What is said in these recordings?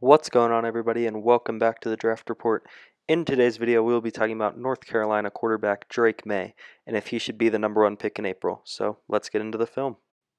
What's going on, everybody, and welcome back to the Draft Report. In today's video, we'll be talking about North Carolina quarterback Drake Maye and if he should be the #1 pick in April. So let's get into the film.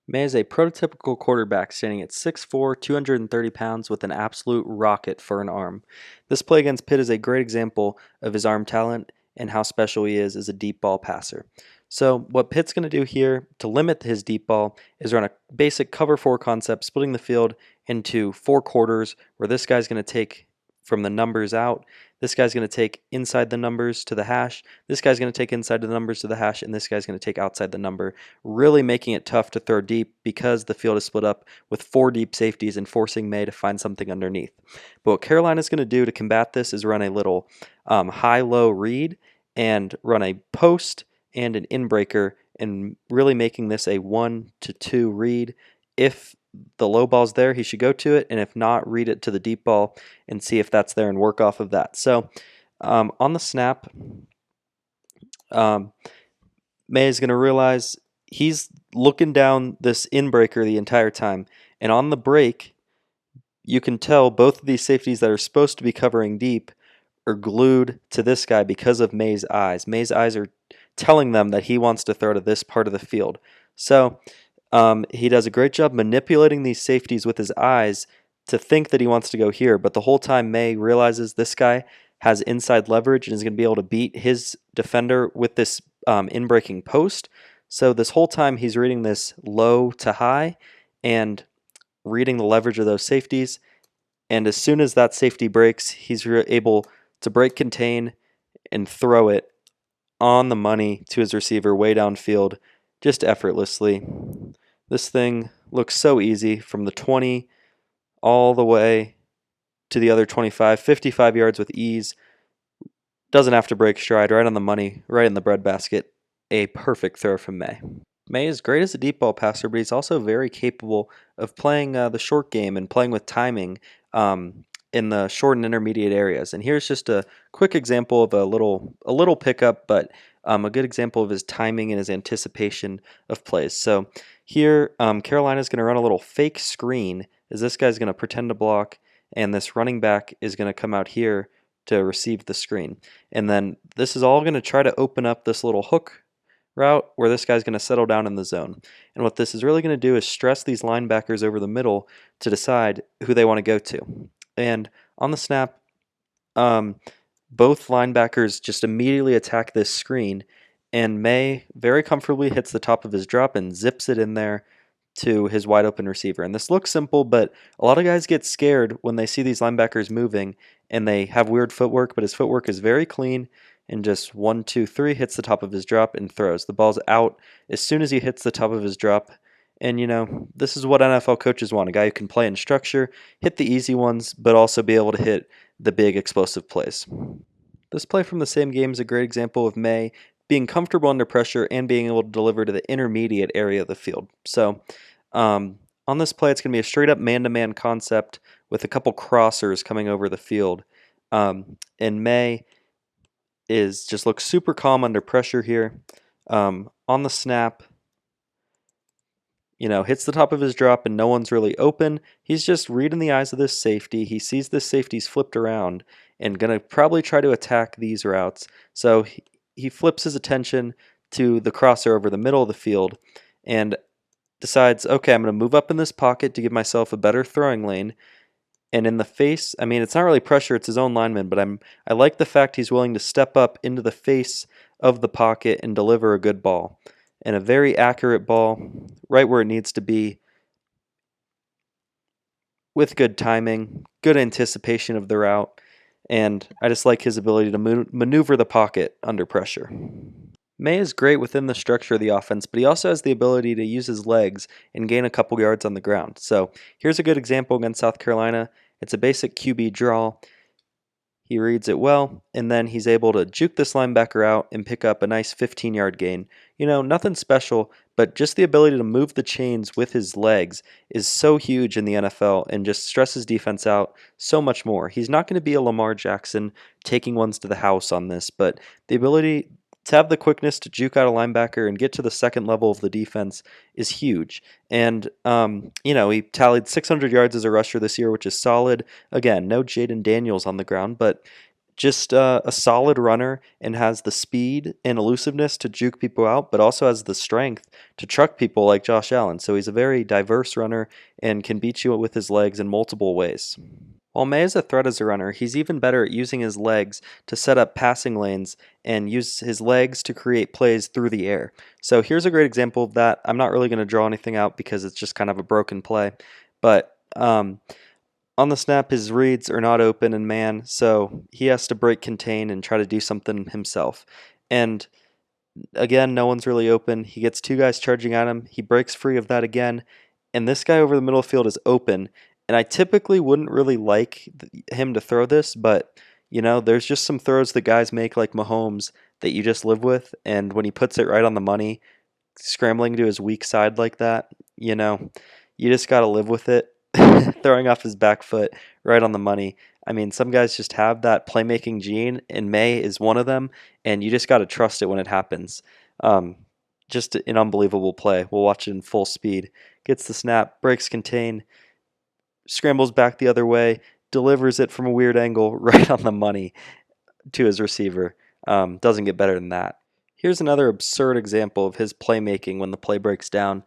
Maye is a prototypical quarterback standing at 6'4", 230 pounds with an absolute rocket for an arm. This play against Pitt is a great example of his arm talent and how special he is as a deep ball passer. So what Pitt's going to do here to limit his deep ball is run a basic cover 4 concept, splitting the field into 4 quarters, where this guy's going to take from the numbers out, this guy's going to take inside the numbers to the hash, this guy's going to take inside the numbers to the hash, and this guy's going to take outside the number, really making it tough to throw deep because the field is split up with 4 deep safeties and forcing Maye to find something underneath. But what Carolina's going to do to combat this is run a little high-low read and run a post and an in-breaker, and really making this a 1-2 read. If the low ball's there, he should go to it, and if not, read it to the deep ball and see if that's there and work off of that. So on the snap, Maye is going to realize he's looking down this in-breaker the entire time, and on the break, you can tell both of these safeties that are supposed to be covering deep are glued to this guy because of Maye's eyes. Maye's eyes are telling them that he wants to throw to this part of the field. So he does a great job manipulating these safeties with his eyes to think that he wants to go here, but the whole time Maye realizes this guy has inside leverage and is going to be able to beat his defender with this in-breaking post. So this whole time he's reading this low to high and reading the leverage of those safeties, and as soon as that safety breaks, he's able to break contain and throw it on the money to his receiver way downfield, just effortlessly. This thing looks so easy from the 20 all the way to the other 25, 55 yards with ease. Doesn't have to break stride, right on the money, right in the breadbasket. A perfect throw from Maye. Maye is great as a deep ball passer, but he's also very capable of playing the short game and playing with timing in the short and intermediate areas. And here's just a quick example of a little pickup, but a good example of his timing and his anticipation of plays. So here, Carolina's going to run a little fake screen as this guy's going to pretend to block, and this running back is going to come out here to receive the screen. And then this is all going to try to open up this little hook route where this guy's going to settle down in the zone. And what this is really going to do is stress these linebackers over the middle to decide who they want to go to. And on the snap, both linebackers just immediately attack this screen, and Maye very comfortably hits the top of his drop and zips it in there to his wide open receiver. And this looks simple, but a lot of guys get scared when they see these linebackers moving and they have weird footwork, but his footwork is very clean, and just 1, 2, 3 hits the top of his drop and throws. The ball's out as soon as he hits the top of his drop. And, you know, this is what NFL coaches want, a guy who can play in structure, hit the easy ones, but also be able to hit the big explosive plays. This play from the same game is a great example of Maye being comfortable under pressure and being able to deliver to the intermediate area of the field. So on this play, it's going to be a straight-up man-to-man concept with a couple crossers coming over the field. And Maye just looks super calm under pressure here. On the snap, hits the top of his drop and no one's really open. He's just reading the eyes of this safety. He sees this safety's flipped around and going to probably try to attack these routes. So he flips his attention to the crosser over the middle of the field and decides, okay, I'm going to move up in this pocket to give myself a better throwing lane. And in the face, I mean, it's not really pressure, it's his own lineman, but I like the fact he's willing to step up into the face of the pocket and deliver a good ball. And a very accurate ball, right where it needs to be, with good timing, good anticipation of the route, and I just like his ability to maneuver the pocket under pressure. Maye is great within the structure of the offense, but he also has the ability to use his legs and gain a couple yards on the ground. So here's a good example against South Carolina. It's a basic QB draw. He reads it well, and then he's able to juke this linebacker out and pick up a nice 15-yard gain. Nothing special, but just the ability to move the chains with his legs is so huge in the NFL and just stresses defense out so much more. He's not going to be a Lamar Jackson taking ones to the house on this, but the ability To have the quickness to juke out a linebacker and get to the second level of the defense is huge. And, he tallied 600 yards as a rusher this year, which is solid. Again, no Jaden Daniels on the ground, but just a solid runner and has the speed and elusiveness to juke people out, but also has the strength to truck people like Josh Allen. So he's a very diverse runner and can beat you with his legs in multiple ways. While Maye is a threat as a runner, he's even better at using his legs to set up passing lanes and use his legs to create plays through the air. So here's a great example of that. I'm not really going to draw anything out because it's just kind of a broken play. But on the snap, his reads are not open in man, so he has to break contain and try to do something himself. And again, no one's really open. He gets two guys charging at him. He breaks free of that again. And this guy over the middle of the field is open. And I typically wouldn't really like him to throw this, but there's just some throws that guys make like Mahomes that you just live with. And when he puts it right on the money, scrambling to his weak side like that, you just got to live with it. Throwing off his back foot right on the money. I mean, some guys just have that playmaking gene, and Maye is one of them, and you just got to trust it when it happens. Just an unbelievable play. We'll watch it in full speed. Gets the snap, breaks contain, scrambles back the other way, delivers it from a weird angle right on the money to his receiver. Doesn't get better than that. Here's another absurd example of his playmaking when the play breaks down.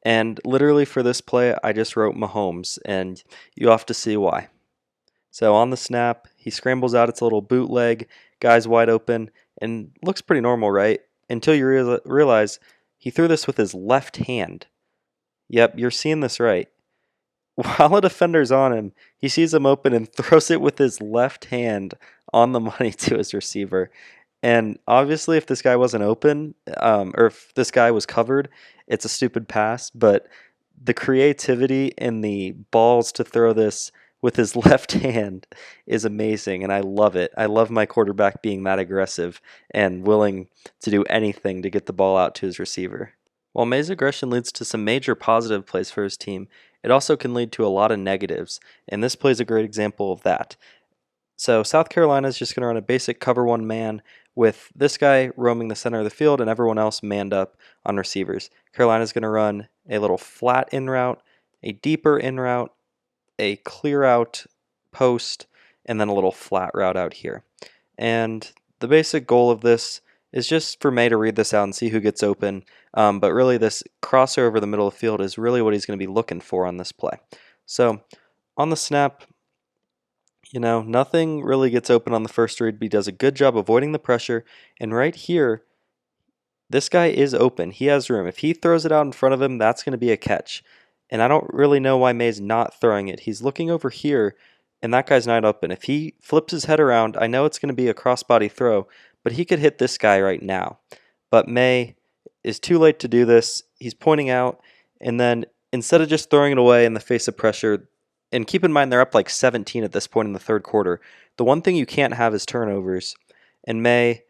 And literally for this play, I just wrote Mahomes, and you have to see why. So on the snap, he scrambles out its little bootleg, guy's wide open, and looks pretty normal, right? Until you realize he threw this with his left hand. Yep, you're seeing this right. While a defender's on him, he sees him open and throws it with his left hand on the money to his receiver. And obviously, if this guy wasn't open, or if this guy was covered, it's a stupid pass. But the creativity and the balls to throw this with his left hand is amazing, and I love it. I love my quarterback being that aggressive and willing to do anything to get the ball out to his receiver. While Maye's aggression leads to some major positive plays for his team, it also can lead to a lot of negatives, and this play is a great example of that. So South Carolina is just going to run a basic cover one man with this guy roaming the center of the field and everyone else manned up on receivers. Carolina is going to run a little flat in route, a deeper in route, a clear out post, and then a little flat route out here. And the basic goal of this is just for Maye to read this out and see who gets open. But really this crosser over the middle of the field is really what he's going to be looking for on this play. So on the snap, nothing really gets open on the first read, but he does a good job avoiding the pressure. And right here, this guy is open. He has room. If he throws it out in front of him, that's going to be a catch. And I don't really know why Maye's not throwing it. He's looking over here, and that guy's not open. If he flips his head around, I know it's going to be a crossbody throw, but he could hit this guy right now. But Maye is too late to do this. He's pointing out, and then instead of just throwing it away in the face of pressure, and keep in mind they're up like 17 at this point in the third quarter, the one thing you can't have is turnovers. And Maye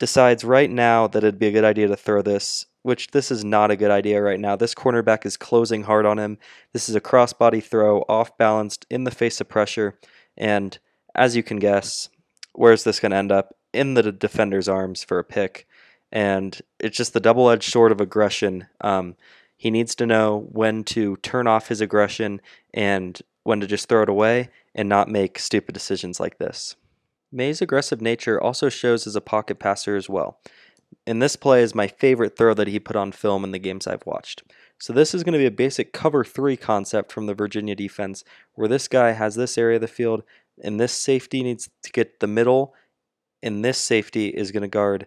decides right now that it'd be a good idea to throw this, which this is not a good idea right now. This cornerback is closing hard on him. This is a crossbody throw, off balanced, in the face of pressure. And as you can guess, where's this going to end up? In the defender's arms for a pick. And it's just the double-edged sword of aggression. He needs to know when to turn off his aggression and when to just throw it away and not make stupid decisions like this. Maye's aggressive nature also shows as a pocket passer as well. And this play is my favorite throw that he put on film in the games I've watched. So this is going to be a basic cover 3 concept from the Virginia defense, where this guy has this area of the field, and this safety needs to get the middle, and this safety is going to guard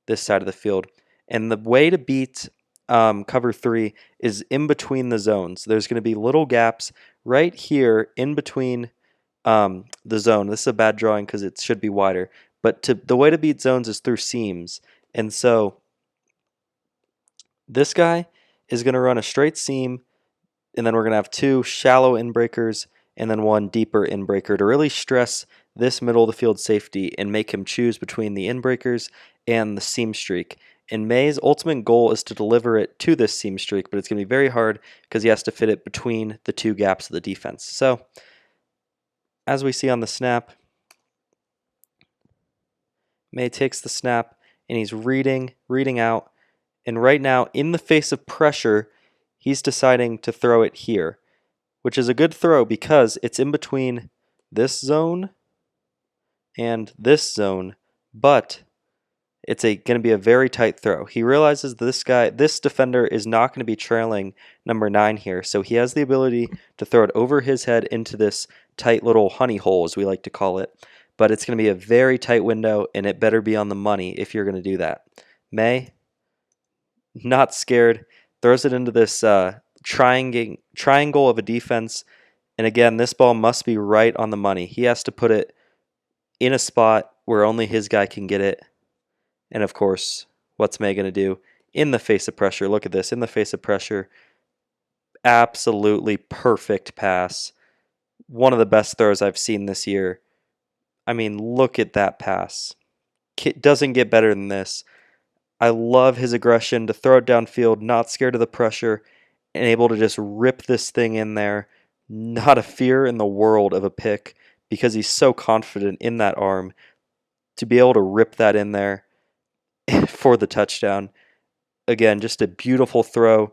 this side of the field. And the way to beat cover 3 is in between the zones. There's going to be little gaps right here in between the zone. This is a bad drawing because it should be wider. But the way to beat zones is through seams. And so this guy is going to run a straight seam, and then we're going to have 2 shallow inbreakers and then 1 deeper inbreaker to really stress this middle of the field safety and make him choose between the inbreakers and the seam streak. And Maye's ultimate goal is to deliver it to this seam streak, but it's going to be very hard because he has to fit it between the 2 gaps of the defense. So as we see on the snap, Maye takes the snap and he's reading out. And right now, in the face of pressure, he's deciding to throw it here, which is a good throw because it's in between this zone and this zone, but it's going to be a very tight throw. He realizes this defender is not going to be trailing number 9 here, so he has the ability to throw it over his head into this tight little honey hole, as we like to call it. But it's going to be a very tight window, and it better be on the money if you're going to do that. Maye, not scared, throws it into this triangle of a defense, and again, this ball must be right on the money. He has to put it in a spot where only his guy can get it. And of course, what's Maye going to do? In the face of pressure, look at this. In the face of pressure, absolutely perfect pass. One of the best throws I've seen this year. I mean, look at that pass. It doesn't get better than this. I love his aggression to throw it downfield, not scared of the pressure, and able to just rip this thing in there. Not a fear in the world of a pick because he's so confident in that arm to be able to rip that in there for the touchdown. Again, just a beautiful throw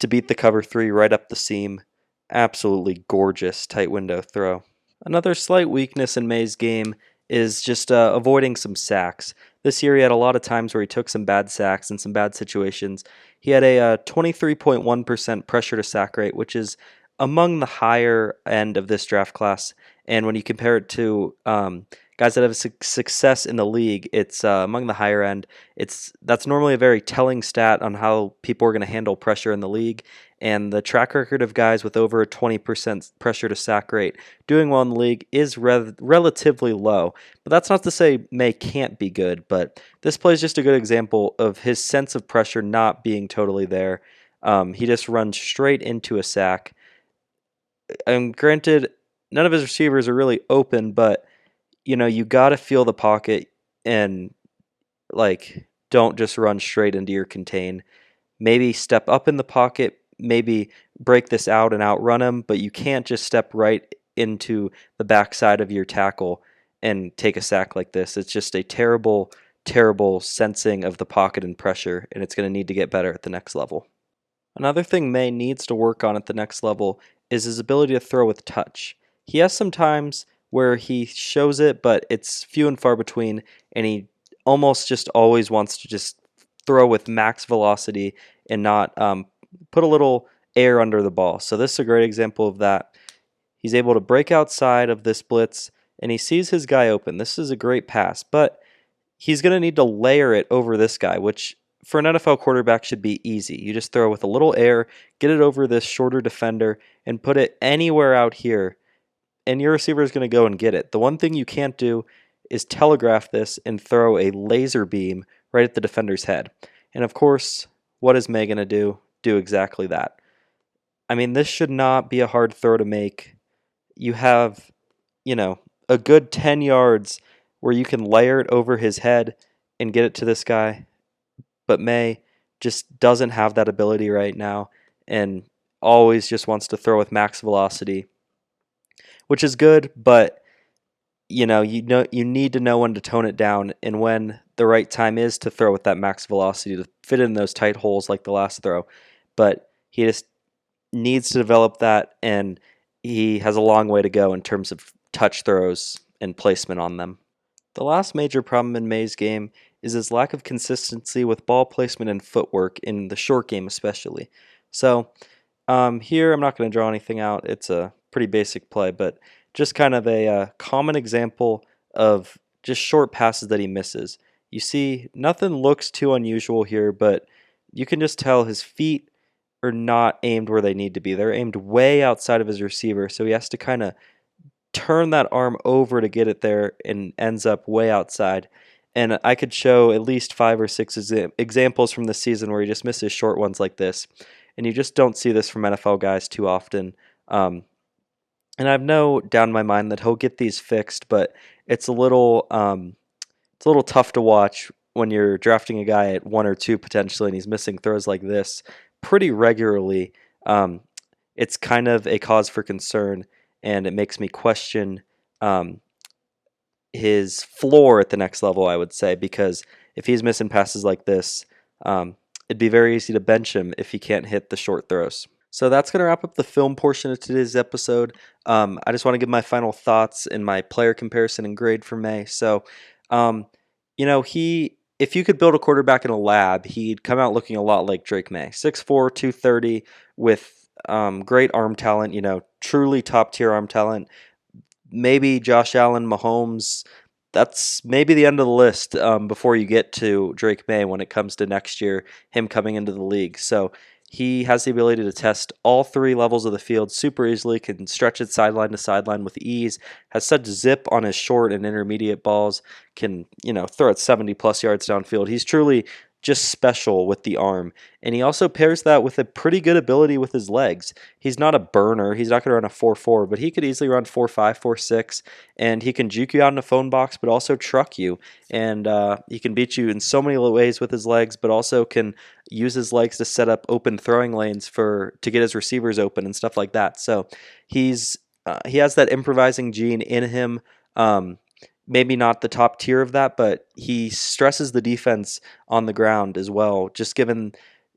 to beat the cover 3 right up the seam. Absolutely gorgeous tight window throw. Another slight weakness in Maye's game is just avoiding some sacks. This year he had a lot of times where he took some bad sacks in some bad situations. He had a 23.1% pressure to sack rate, which is among the higher end of this draft class. And when you compare it to guys that have success in the league, it's among the higher end. That's normally a very telling stat on how people are going to handle pressure in the league. And the track record of guys with over a 20% pressure to sack rate doing well in the league is relatively low. But that's not to say Maye can't be good, but this play is just a good example of his sense of pressure not being totally there. He just runs straight into a sack. And granted, none of his receivers are really open, but you got to feel the pocket and don't just run straight into your contain. Maybe step up in the pocket, maybe break this out and outrun him, but you can't just step right into the backside of your tackle and take a sack like this. It's just a terrible, terrible sensing of the pocket and pressure, and it's going to need to get better at the next level. Another thing Maye needs to work on at the next level is his ability to throw with touch. He has some times where he shows it, but it's few and far between, and he almost just always wants to just throw with max velocity and not put a little air under the ball. So this is a great example of that. He's able to break outside of this blitz, and he sees his guy open. This is a great pass, but he's going to need to layer it over this guy, which for an NFL quarterback should be easy. You just throw with a little air, get it over this shorter defender, and put it anywhere out here, and your receiver is going to go and get it. The one thing you can't do is telegraph this and throw a laser beam right at the defender's head. And of course, what is Maye going to do? Do exactly that. I mean, this should not be a hard throw to make. You have, a good 10 yards where you can layer it over his head and get it to this guy. But Maye just doesn't have that ability right now and always just wants to throw with max velocity, which is good, but you need to know when to tone it down and when the right time is to throw with that max velocity to fit in those tight holes like the last throw. But he just needs to develop that, and he has a long way to go in terms of touch throws and placement on them. The last major problem in Maye's game is his lack of consistency with ball placement and footwork in the short game especially. So here I'm not going to draw anything out. It's a pretty basic play, but just kind of a common example of just short passes that he misses. You see, nothing looks too unusual here, but you can just tell his feet are not aimed where they need to be. They're aimed way outside of his receiver, so he has to kind of turn that arm over to get it there and ends up way outside. And I could show at least 5 or 6 examples from this season where he just misses short ones like this. And you just don't see this from NFL guys too often. And I've no doubt in my mind that he'll get these fixed, but it's a little tough to watch when you're drafting a guy at 1 or 2 potentially, and he's missing throws like this pretty regularly. It's kind of a cause for concern, and it makes me question his floor at the next level, I would say, because if he's missing passes like this, it'd be very easy to bench him if he can't hit the short throws. So that's going to wrap up the film portion of today's episode. I just want to give my final thoughts and my player comparison and grade for Maye. So, um, if you could build a quarterback in a lab, he'd come out looking a lot like Drake Maye, 6'4", 230, with great arm talent, truly top tier arm talent. Maybe Josh Allen, Mahomes. That's maybe the end of the list before you get to Drake Maye when it comes to next year, him coming into the league. So he has the ability to test all three levels of the field super easily, can stretch it sideline to sideline with ease, has such zip on his short and intermediate balls, can, throw it 70 plus yards downfield. He's truly just special with the arm. And he also pairs that with a pretty good ability with his legs. He's not a burner. He's not going to run a 4.4, but he could easily run 4.5, 4.6, and he can juke you out in a phone box, but also truck you. And he can beat you in so many ways with his legs, but also can use his legs to set up open throwing lanes to get his receivers open and stuff like that. So he has that improvising gene in him. Maybe not the top tier of that, but he stresses the defense on the ground as well, just given,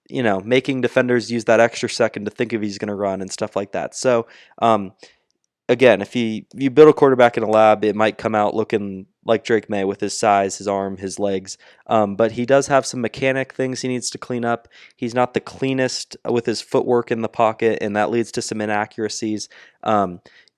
making defenders use that extra second to think if he's going to run and stuff like that. So, again, if you build a quarterback in a lab, it might come out looking like Drake Maye with his size, his arm, his legs. But he does have some mechanic things he needs to clean up. He's not the cleanest with his footwork in the pocket, and that leads to some inaccuracies.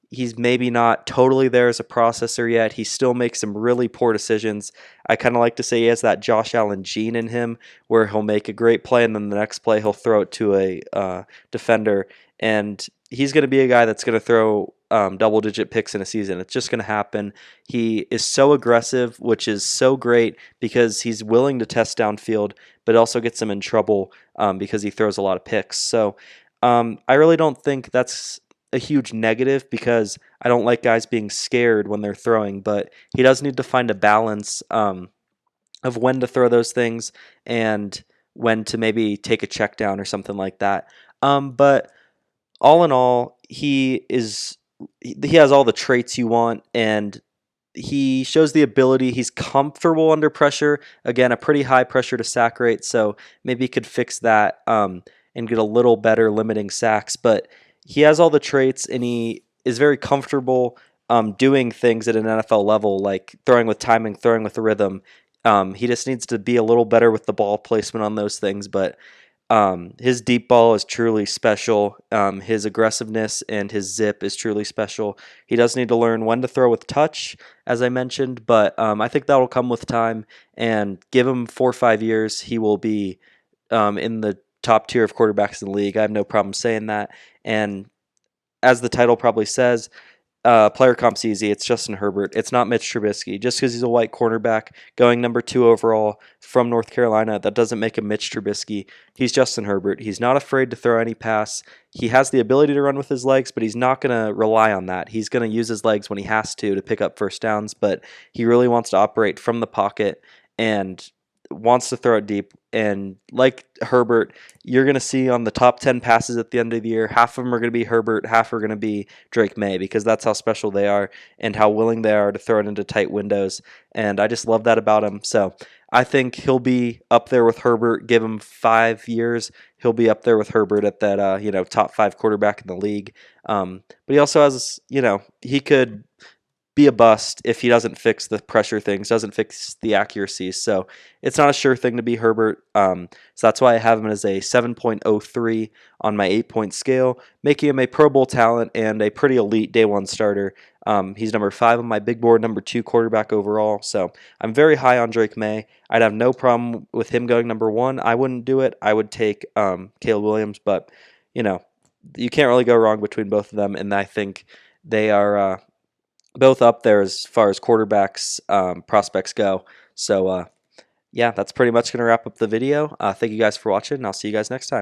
He's maybe not totally there as a processor yet. He still makes some really poor decisions. I kind of like to say he has that Josh Allen gene in him where he'll make a great play and then the next play he'll throw it to a defender. And he's going to be a guy that's going to throw double-digit picks in a season. It's just going to happen. He is so aggressive, which is so great because he's willing to test downfield, but also gets him in trouble because he throws a lot of picks. So I really don't think that's a huge negative because I don't like guys being scared when they're throwing, but he does need to find a balance of when to throw those things and when to maybe take a check down or something like that. But all in all, he has all the traits you want, and he shows the ability. He's comfortable under pressure. Again, a pretty high pressure to sack rate, so maybe he could fix that and get a little better limiting sacks. But he has all the traits, and he is very comfortable doing things at an NFL level, like throwing with timing, throwing with rhythm. He just needs to be a little better with the ball placement on those things, but his deep ball is truly special. His aggressiveness and his zip is truly special. He does need to learn when to throw with touch, as I mentioned, but I think that will come with time, and give him 4 or 5 years, he will be in the top tier of quarterbacks in the league. I have no problem saying that. And as the title probably says, player comp's easy. It's Justin Herbert. It's not Mitch Trubisky. Just because he's a white cornerback going number 2 overall from North Carolina, that doesn't make him Mitch Trubisky. He's Justin Herbert. He's not afraid to throw any pass. He has the ability to run with his legs, but he's not going to rely on that. He's going to use his legs when he has to pick up first downs, but he really wants to operate from the pocket and wants to throw it deep. And like Herbert, you're going to see on the top 10 passes at the end of the year, half of them are going to be Herbert, half are going to be Drake Maye, because that's how special they are and how willing they are to throw it into tight windows. And I just love that about him. So I think he'll be up there with Herbert. Give him 5 years, he'll be up there with Herbert at that top 5 quarterback in the league. But he also has, he could be a bust if he doesn't fix the pressure things, doesn't fix the accuracies. So it's not a sure thing to be Herbert. So that's why I have him as a 7.03 on my 8-point scale, making him a Pro Bowl talent and a pretty elite day 1 starter. He's number 5 on my big board, number 2 quarterback overall. So I'm very high on Drake Maye. I'd have no problem with him going number 1. I wouldn't do it. I would take Caleb Williams, but you can't really go wrong between both of them, and I think they are both up there as far as quarterbacks prospects go. So yeah, that's pretty much going to wrap up the video. Thank you guys for watching, and I'll see you guys next time.